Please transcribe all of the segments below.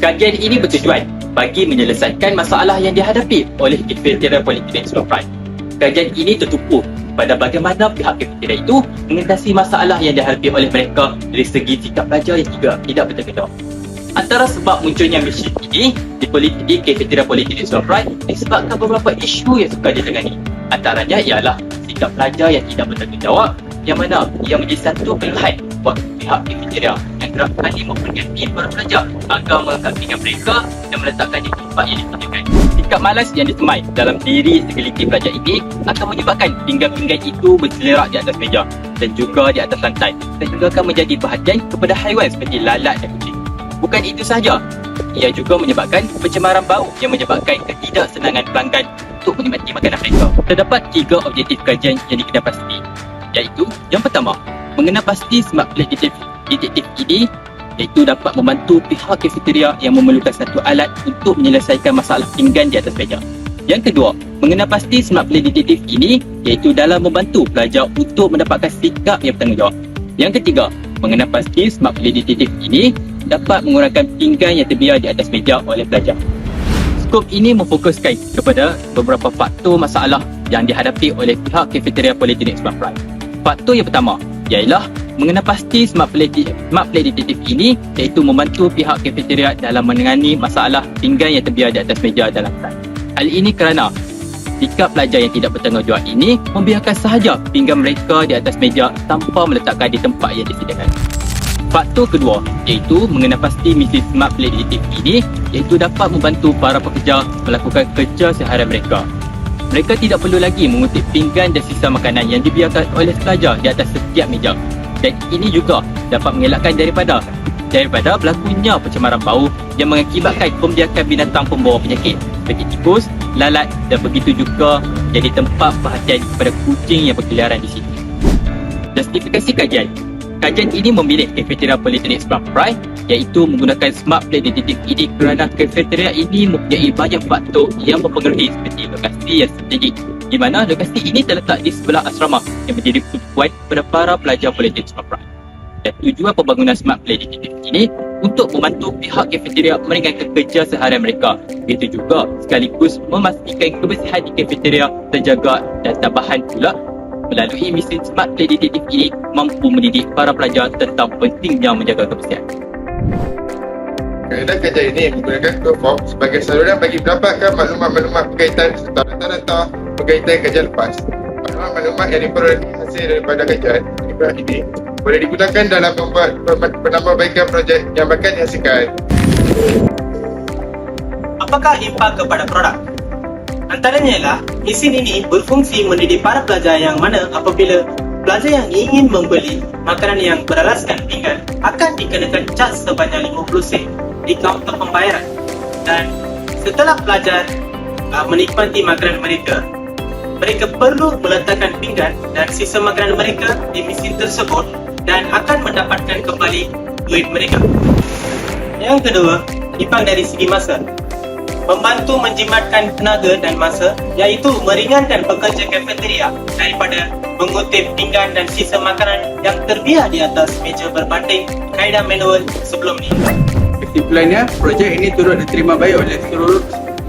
Kajian ini bertujuan bagi menyelesaikan masalah yang dihadapi oleh Cafeteria Politeknik Sebang Pride. Kajian ini tertumpu pada bagaimana pihak kafeteria itu mengatasi masalah yang dihadapi oleh mereka dari segi sikap pelajar yang tidak bertanggung jawab. Antara sebab munculnya mesin ini di Cafeteria Politeknik Sebang Pride disebabkan beberapa isu yang suka ditangani. Antaranya ialah sikap pelajar yang tidak bertanggung jawab, yang mana ia menjadi satu keluhan buat pihak kafeteria yang kerap kali memperingati para pelajar agar mengangkat pinggan mereka dan meletakkannya di tempat yang disediakan. Sikap malas yang disemai dalam diri segelintir pelajar ini akan menyebabkan pinggan-pinggan itu berselerak di atas meja dan juga di atas lantai, dan juga akan menjadi perhatian kepada haiwan seperti lalat dan kucing. Bukan itu sahaja, ia juga menyebabkan pencemaran bau yang menyebabkan ketidaksenangan pelanggan untuk menikmati makanan mereka. Terdapat 3 objektif kajian yang dikenal pasti, iaitu yang pertama, mengenal pasti smart plate detektif ini iaitu dapat membantu pihak kafeteria yang memerlukan satu alat untuk menyelesaikan masalah pinggan di atas meja. Yang kedua, mengenal pasti smart plate detektif ini iaitu dalam membantu pelajar untuk mendapatkan sikap yang bertanggungjawab. Yang ketiga, mengenal pasti smart plate detektif ini dapat mengurangkan pinggan yang terbiar di atas meja oleh pelajar. Skop ini memfokuskan kepada beberapa faktor masalah yang dihadapi oleh pihak Cafeteria Politeknik Sebang Pride. Faktor yang pertama ialah mengenal pasti smart plate detektif ini iaitu membantu pihak kafeteria dalam menangani masalah pinggan yang terbiar di atas meja dan lantai. Hal ini kerana sikap pelajar yang tidak bertanggungjawab ini membiarkan sahaja pinggan mereka di atas meja tanpa meletakkan di tempat yang disediakan. Faktor kedua iaitu mengenal pasti misi smart plate detektif ini iaitu dapat membantu para pekerja melakukan kerja seharian mereka. Mereka tidak perlu lagi mengutip pinggan dan sisa makanan yang dibiarkan oleh pelajar di atas setiap meja. Dan ini juga dapat mengelakkan daripada berlakunya pencemaran bau yang mengakibatkan pembiakan binatang pembawa penyakit seperti tikus, lalat dan begitu juga jadi tempat perhatian kepada kucing yang berkeliaran di sini. Justifikasi kajian. Kajian ini memilih Cafeteria Politeknik Sebang Pride iaitu menggunakan smart plate detektif ini kerana kafeteria ini mempunyai banyak faktor yang mempengaruhi seperti lokasi yang strategik, di mana lokasi ini terletak di sebelah asrama yang menjadi tumpuan kepada para pelajar Politeknik Sebang Pride. Dan tujuan pembangunan smart plate detektif ini untuk membantu pihak kafeteria meringankan kerja seharian mereka. Begitu juga sekaligus memastikan kebersihan di kafeteria terjaga dan tambahan pula melalui mesin smart plate detektif ini mampu mendidik para pelajar tentang pentingnya menjaga kebersihan. Kaedah kajian ini menggunakan Google Form sebagai saluran bagi mendapatkan maklumat-maklumat berkaitan serta rata-rata berkaitan kajian lepas. Maklumat-maklumat yang diperoleh hasil daripada kajian ini boleh digunakan dalam membuat penambahbaikan projek yang bakal dihasilkan. Apakah impak kepada produk? Antaranya ialah mesin ini berfungsi mendidik para pelajar yang mana apabila pelajar yang ingin membeli makanan yang beralaskan pinggan akan dikenakan caj sebanyak 50 sen di kaunter pembayaran, dan setelah pelajar menikmati makanan mereka, mereka perlu meletakkan pinggan dan sisa makanan mereka di mesin tersebut dan akan mendapatkan kembali duit mereka. Yang kedua, impak dari segi masa. Membantu menjimatkan tenaga dan masa iaitu meringankan pekerja kafeteria daripada mengutip pinggan dan sisa makanan yang terbiar di atas meja berbanding kaedah manual sebelum ini. Kesimpulannya, projek ini turut diterima baik oleh seluruh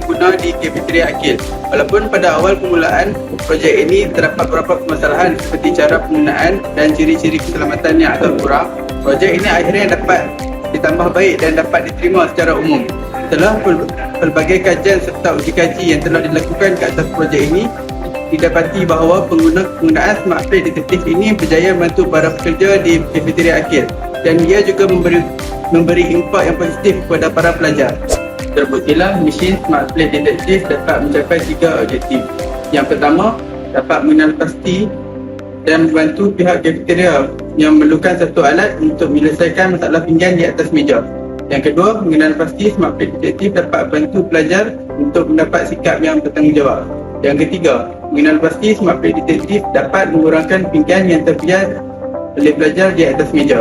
pengguna di kafeteria Akil. Walaupun pada awal permulaan projek ini terdapat beberapa permasalahan seperti cara penggunaan dan ciri-ciri keselamatan yang agak kurang, projek ini akhirnya dapat ditambah baik dan dapat diterima secara umum. Setelah pelbagai kajian serta uji kaji yang telah dilakukan ke atas projek ini, didapati bahawa penggunaan smart plate detektif ini berjaya membantu para pekerja di kafeteria Akil, dan ia juga memberi impak yang positif kepada para pelajar. Terbuktilah mesin smart plate detektif dapat mencapai 3 objektif. Yang pertama, dapat mengenal pasti dan membantu pihak kafeteria yang memerlukan satu alat untuk menyelesaikan masalah pinggan di atas meja. Yang kedua, mengenal pasti smart plate detektif dapat membantu pelajar untuk mendapat sikap yang bertanggungjawab. Yang ketiga, mengenal pasti smart plate detektif dapat mengurangkan pinggan yang terbiar oleh pelajar di atas meja.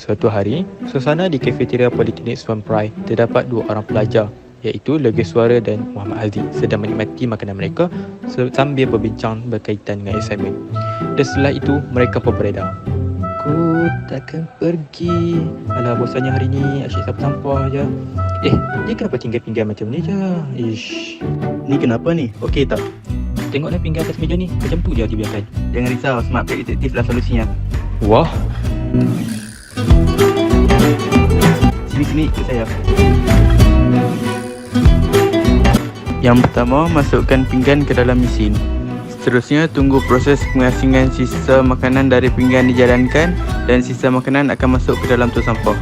Suatu hari, suasana di kafeteria Politeknik Swan Prai terdapat dua orang pelajar iaitu Legis Suara dan Muhammad Haziq sedang menikmati makanan mereka sambil berbincang berkaitan dengan assignment. Dan setelah itu, mereka pun beredar. Aku takkan pergi. Alah, bosannya hari ni asyik sampah-sampah je. Dia kenapa tinggal pinggan macam ni je? Ish. Ni kenapa ni? Okey tak? Tengoklah pinggan atas meja ni. Macam tu je dibiarkan. Jangan risau, Smart Pack Detektif lah solusinya. Wah. Sini, ikut saya. Yang pertama, masukkan pinggan ke dalam mesin. Seterusnya, tunggu proses pengasingan sisa makanan dari pinggan dijalankan dan sisa makanan akan masuk ke dalam tong sampah.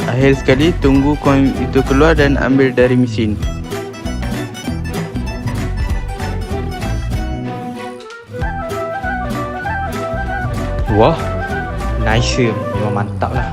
Akhir sekali, tunggu koin itu keluar dan ambil dari mesin. Wah. Nice. Memang mantap lah.